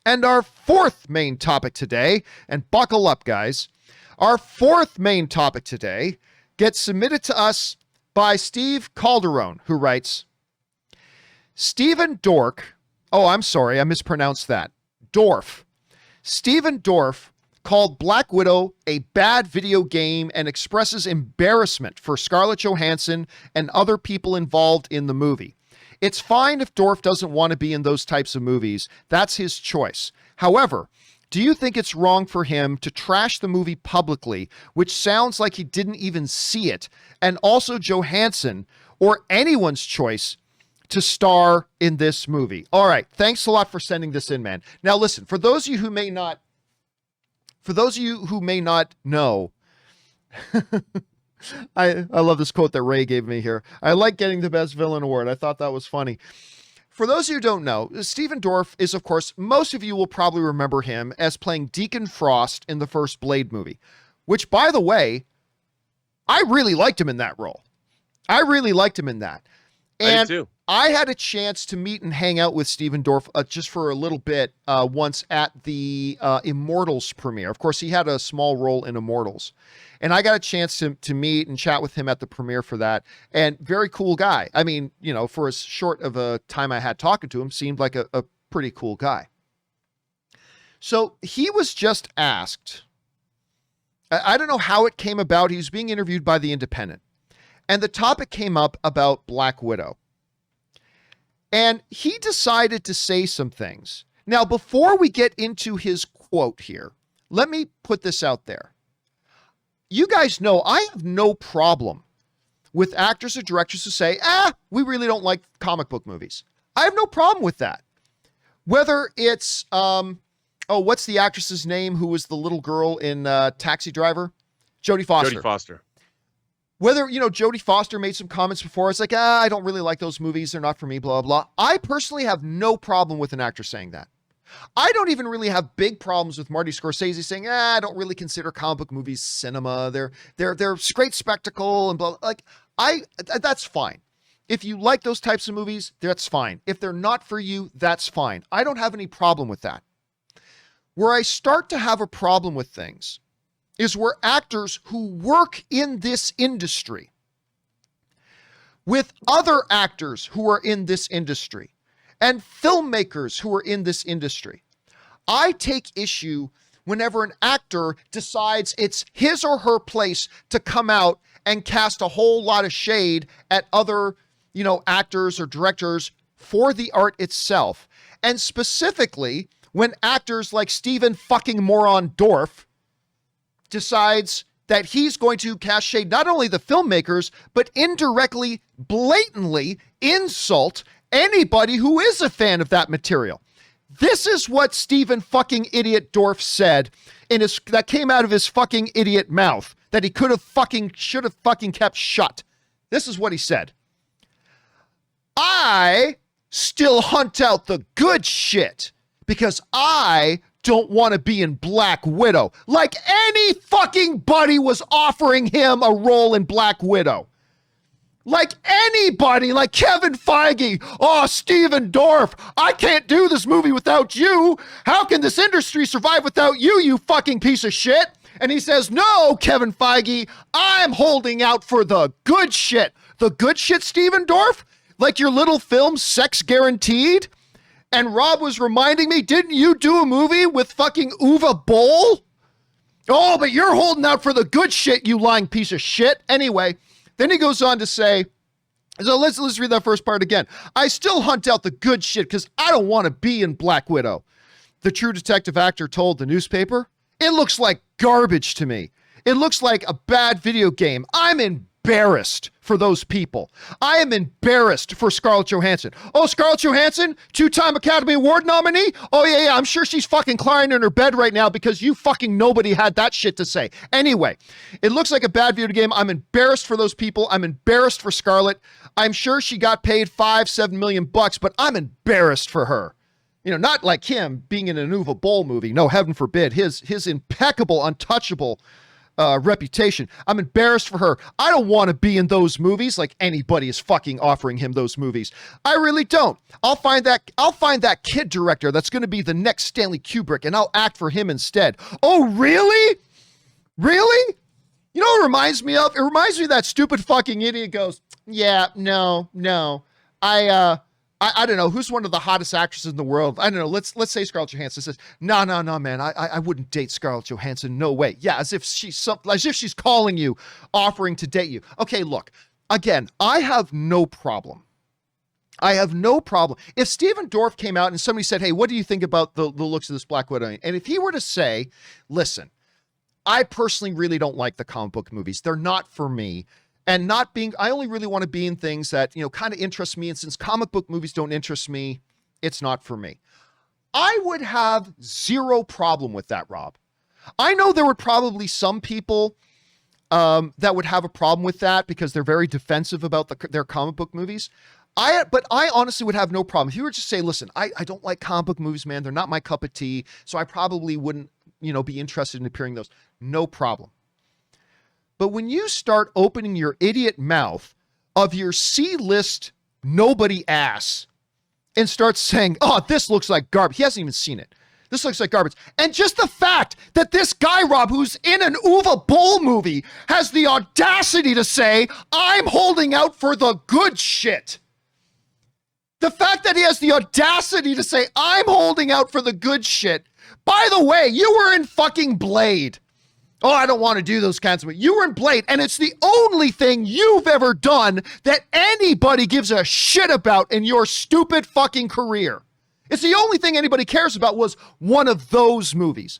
And our fourth main topic today, and buckle up, guys, our fourth main topic today gets submitted to us by Steve Calderon, who writes, Stephen Dorff, oh, I'm sorry, I mispronounced that, Dorff. Stephen Dorff called Black Widow a bad video game and expresses embarrassment for Scarlett Johansson and other people involved in the movie. It's fine if Dorff doesn't want to be in those types of movies. That's his choice. However, do you think it's wrong for him to trash the movie publicly, which sounds like he didn't even see it, and also Johansson or anyone's choice to star in this movie? All right. Thanks a lot for sending this in, man. Now listen, for those of you who may not know, I love this quote that Ray gave me here. I like getting the best villain award. I thought that was funny. For those of you who don't know, Stephen Dorff is, of course, most of you will probably remember him as playing Deacon Frost in the first Blade movie, which, by the way, I really liked him in that role. I really liked him in that. And I do too. I had a chance to meet and hang out with Stephen Dorff just for a little bit once at the Immortals premiere. Of course, he had a small role in Immortals. And I got a chance to meet and chat with him at the premiere for that. And very cool guy. I mean, you know, for as short of a time I had talking to him, seemed like a pretty cool guy. So he was just asked, I don't know how it came about. He was being interviewed by The Independent. And the topic came up about Black Widow. And he decided to say some things. Now, before we get into his quote here, let me put this out there. You guys know I have no problem with actors or directors who say, we really don't like comic book movies. I have no problem with that. Whether it's, what's the actress's name who was the little girl in Taxi Driver? Jodie Foster. Jodie Foster. Whether, you know, Jodie Foster made some comments before. It's like, I don't really like those movies. They're not for me, blah, blah. I personally have no problem with an actor saying that. I don't even really have big problems with Marty Scorsese saying, I don't really consider comic book movies cinema. They're great spectacle and blah. Like, that's fine. If you like those types of movies, that's fine. If they're not for you, that's fine. I don't have any problem with that. Where I start to have a problem with things is where actors who work in this industry with other actors who are in this industry and filmmakers who are in this industry. I take issue whenever an actor decides it's his or her place to come out and cast a whole lot of shade at other, you know, actors or directors for the art itself. And specifically when actors like Stephen fucking moron Dorff decides that he's going to cast shade not only the filmmakers, but indirectly, blatantly insult anybody who is a fan of that material. This is what Stephen fucking idiot Dorff said that came out of his fucking idiot mouth that he should have fucking kept shut. This is what he said. I still hunt out the good shit because I don't want to be in Black Widow. Like any fucking buddy was offering him a role in Black Widow. Like anybody, like Kevin Feige. Oh, Stephen Dorff, I can't do this movie without you. How can this industry survive without you, you fucking piece of shit? And he says, no, Kevin Feige, I'm holding out for the good shit. The good shit, Stephen Dorff? Like your little film, Sex Guaranteed? And Rob was reminding me, didn't you do a movie with fucking Uwe Boll? Oh, but you're holding out for the good shit, you lying piece of shit. Anyway, then he goes on to say, so let's read that first part again. I still hunt out the good shit because I don't want to be in Black Widow. The True Detective actor told the newspaper, it looks like garbage to me. It looks like a bad video game. I'm embarrassed for those people. I am embarrassed for Scarlett Johansson. Oh, Scarlett Johansson, 2-time Academy Award nominee? Oh, yeah, I'm sure she's fucking crying in her bed right now because you fucking nobody had that shit to say. Anyway, it looks like a bad video game. I'm embarrassed for those people. I'm embarrassed for Scarlett. I'm sure she got paid $5-7 million bucks, but I'm embarrassed for her. You know, not like him being in an Uwe Boll movie. No, heaven forbid. His impeccable, untouchable reputation. I'm embarrassed for her. I don't want to be in those movies like anybody is fucking offering him those movies. I really don't. I'll find that kid director that's going to be the next Stanley Kubrick and I'll act for him instead. Oh, really? Really? You know what it reminds me of? It reminds me of that stupid fucking idiot goes, yeah, no. I don't know who's one of the hottest actresses in the world. I don't know. Let's say Scarlett Johansson says, no, man. I wouldn't date Scarlett Johansson. No way. Yeah, as if she's calling you, offering to date you. Okay, look. Again, I have no problem. If Stephen Dorff came out and somebody said, hey, what do you think about the looks of this Black Widow? And if he were to say, listen, I personally really don't like the comic book movies. They're not for me. And I only really want to be in things that, kind of interest me. And since comic book movies don't interest me, it's not for me. I would have zero problem with that, Rob. I know there would probably some people that would have a problem with that because they're very defensive about their comic book movies. But I honestly would have no problem. If you were to say, listen, I don't like comic book movies, man. They're not my cup of tea. So I probably wouldn't, be interested in appearing in those. No problem. But when you start opening your idiot mouth of your C-list nobody ass and start saying, oh, this looks like garbage. He hasn't even seen it. This looks like garbage. And just the fact that this guy, Rob, who's in an Uwe Boll movie, has the audacity to say, I'm holding out for the good shit. The fact that he has the audacity to say, I'm holding out for the good shit. By the way, you were in fucking Blade. Oh, I don't want to do those kinds of things. You were in Blade, and it's the only thing you've ever done that anybody gives a shit about in your stupid fucking career. It's the only thing anybody cares about was one of those movies.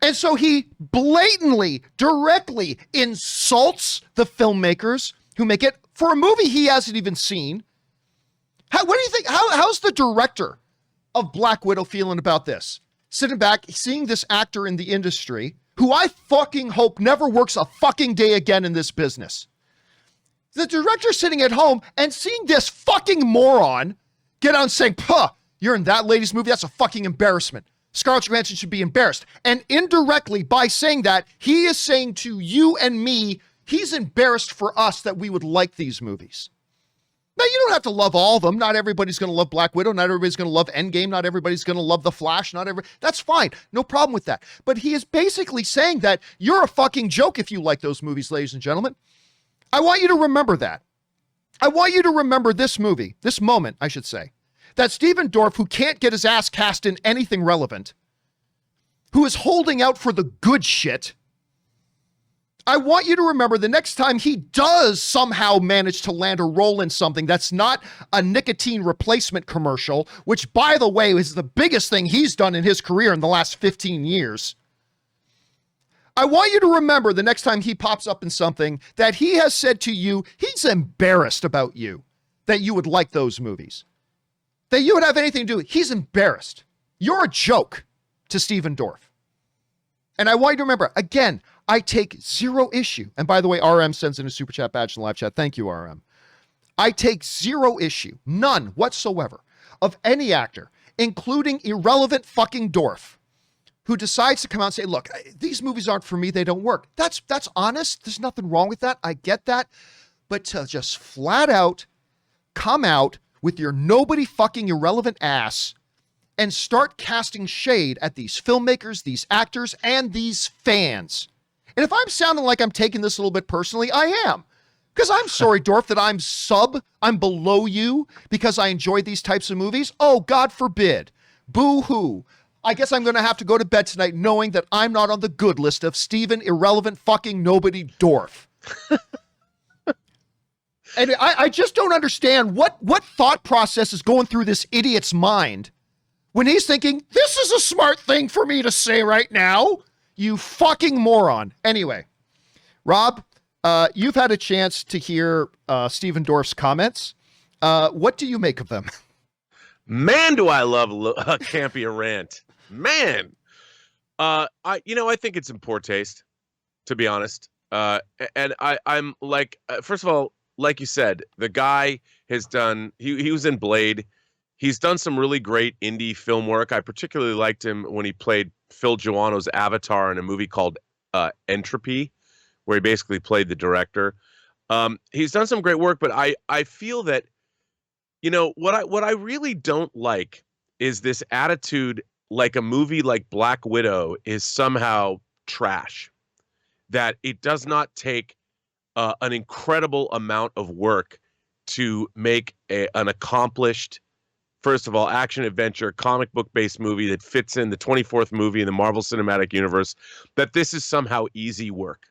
And so he blatantly, directly insults the filmmakers who make it for a movie he hasn't even seen. What do you think? How's the director of Black Widow feeling about this? Sitting back, seeing this actor in the industry who I fucking hope never works a fucking day again in this business. The director sitting at home and seeing this fucking moron get on saying, puh, you're in that lady's movie? That's a fucking embarrassment. Scarlett Johansson should be embarrassed. And indirectly, by saying that, he is saying to you and me, he's embarrassed for us that we would like these movies. Now, you don't have to love all of them. Not everybody's going to love Black Widow. Not everybody's going to love Endgame. Not everybody's going to love The Flash. That's fine. No problem with that. But he is basically saying that you're a fucking joke if you like those movies, ladies and gentlemen. I want you to remember that. I want you to remember this movie, this moment, I should say, that Stephen Dorff, who can't get his ass cast in anything relevant, who is holding out for the good shit, I want you to remember the next time he does somehow manage to land a role in something that's not a nicotine replacement commercial, which, by the way, is the biggest thing he's done in his career in the last 15 years. I want you to remember the next time he pops up in something that he has said to you, he's embarrassed about you, that you would like those movies, that you would have anything to do with. He's embarrassed. You're a joke to Stephen Dorff. And I want you to remember, again, I take zero issue. And by the way, RM sends in a super chat badge in the live chat. Thank you, RM. I take zero issue, none whatsoever, of any actor, including irrelevant fucking Dorff, who decides to come out and say, look, these movies aren't for me. They don't work. That's honest. There's nothing wrong with that. I get that. But to just flat out come out with your nobody fucking irrelevant ass and start casting shade at these filmmakers, these actors, and these fans. And if I'm sounding like I'm taking this a little bit personally, I am. Because I'm sorry, Dorff, that I'm below you because I enjoy these types of movies. Oh, God forbid. Boo-hoo. I guess I'm going to have to go to bed tonight knowing that I'm not on the good list of Stephen irrelevant fucking nobody Dorff. And I just don't understand what thought process is going through this idiot's mind when he's thinking, this is a smart thing for me to say right now. You fucking moron. Anyway, Rob, you've had a chance to hear Stephen Dorff's comments. What do you make of them? Man, do I love Campea rant. Man. I think it's in poor taste, to be honest. And I'm like, first of all, like you said, the guy has done, he was in Blade. He's done some really great indie film work. I particularly liked him when he played Phil Joanno's Avatar in a movie called Entropy, where he basically played the director. He's done some great work, but I feel that, you know, what I really don't like is this attitude, like a movie like Black Widow is somehow trash, that it does not take an incredible amount of work to make an accomplished, first of all, action adventure comic book based movie that fits in the 24th movie in the Marvel Cinematic Universe, that this is somehow easy work.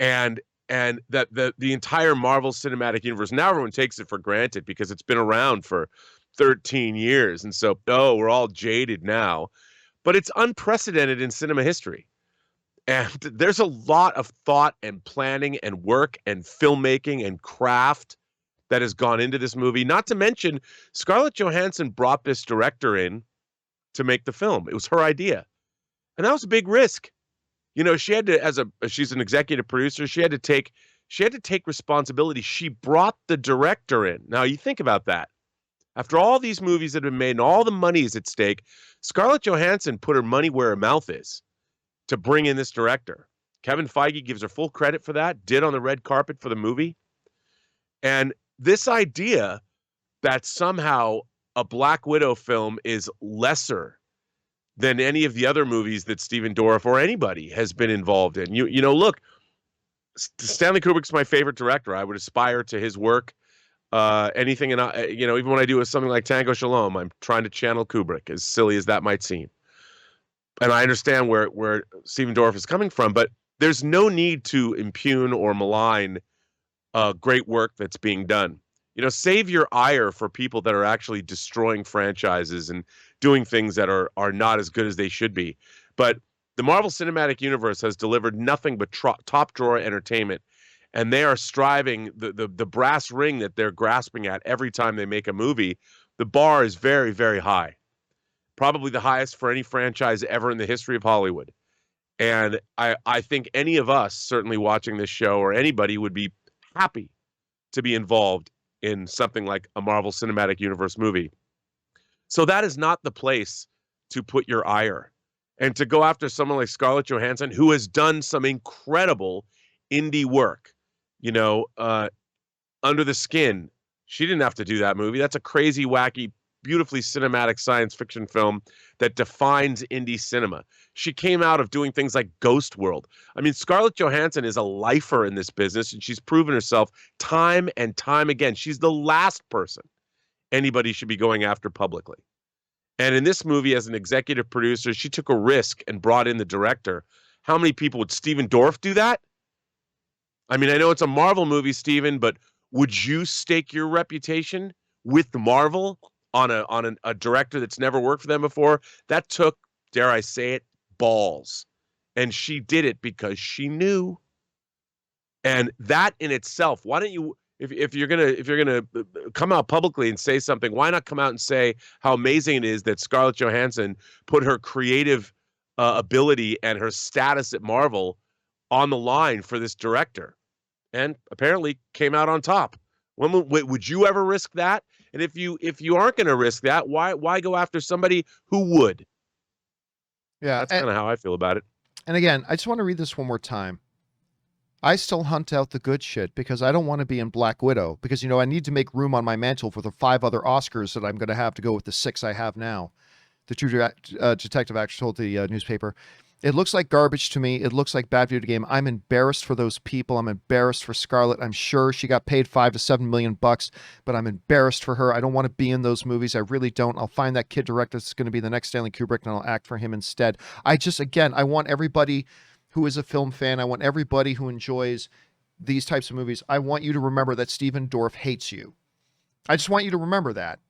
And that the entire Marvel Cinematic Universe, now everyone takes it for granted because it's been around for 13 years. And so, oh, we're all jaded now. But it's unprecedented in cinema history. And there's a lot of thought and planning and work and filmmaking and craft that has gone into this movie. Not to mention, Scarlett Johansson brought this director in to make the film. It was her idea. And that was a big risk. You know, she had to, she's an executive producer, she had to take responsibility. She brought the director in. Now, you think about that. After all these movies that have been made and all the money is at stake, Scarlett Johansson put her money where her mouth is to bring in this director. Kevin Feige gives her full credit for that, did on the red carpet for the movie. And this idea that somehow a Black Widow film is lesser than any of the other movies that Stephen Dorff or anybody has been involved in. You know, look, Stanley Kubrick's my favorite director. I would aspire to his work. Anything, and you know, even when I do something like Tango Shalom, I'm trying to channel Kubrick, as silly as that might seem. And I understand where Stephen Dorff is coming from, but there's no need to impugn or malign great work that's being done. You know, save your ire for people that are actually destroying franchises and doing things that are not as good as they should be. But the Marvel Cinematic Universe has delivered nothing but top drawer entertainment, and they are striving, the brass ring that they're grasping at every time they make a movie. The bar is very, very high, probably the highest for any franchise ever in the history of Hollywood. And I think any of us certainly watching this show, or anybody, would be happy to be involved in something like a Marvel Cinematic Universe movie. So that is not the place to put your ire. And to go after someone like Scarlett Johansson, who has done some incredible indie work, you know, Under the Skin. She didn't have to do that movie. That's a crazy, wacky, beautifully cinematic science fiction film that defines indie cinema. She came out of doing things like Ghost World. I mean, Scarlett Johansson is a lifer in this business, and she's proven herself time and time again. She's the last person anybody should be going after publicly. And in this movie, as an executive producer, she took a risk and brought in the director. How many people would Stephen Dorff do that? I mean, I know it's a Marvel movie, Stephen, but would you stake your reputation with Marvel on a director that's never worked for them before? That took, dare I say it, balls. And she did it because she knew. And that in itself, why don't you, if you're gonna come out publicly and say something, why not come out and say how amazing it is that Scarlett Johansson put her creative ability and her status at Marvel on the line for this director, and apparently came out on top. Would you ever risk that? And if you aren't going to risk that, why go after somebody who would? Yeah, that's kind of how I feel about it. And again, I just want to read this one more time. I still hunt out the good shit because I don't want to be in Black Widow, because, you know, I need to make room on my mantle for the 5 other Oscars that I'm going to have to go with the 6 I have now. The True Detective actually told the newspaper, it looks like garbage to me. It looks like bad video game. I'm embarrassed for those people. I'm embarrassed for Scarlett. I'm sure she got paid $5 to $7 million bucks, but I'm embarrassed for her. I don't want to be in those movies. I really don't. I'll find that kid director that's going to be the next Stanley Kubrick, and I'll act for him instead. Again, I want everybody who is a film fan, I want everybody who enjoys these types of movies, I want you to remember that Stephen Dorff hates you. I just want you to remember that.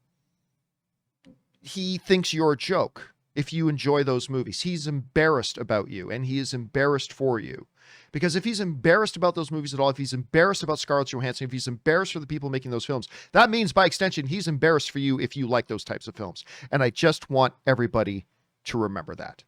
He thinks you're a joke if you enjoy those movies. He's embarrassed about you, and he is embarrassed for you. Because if he's embarrassed about those movies at all, if he's embarrassed about Scarlett Johansson, if he's embarrassed for the people making those films, that means by extension, he's embarrassed for you if you like those types of films. And I just want everybody to remember that.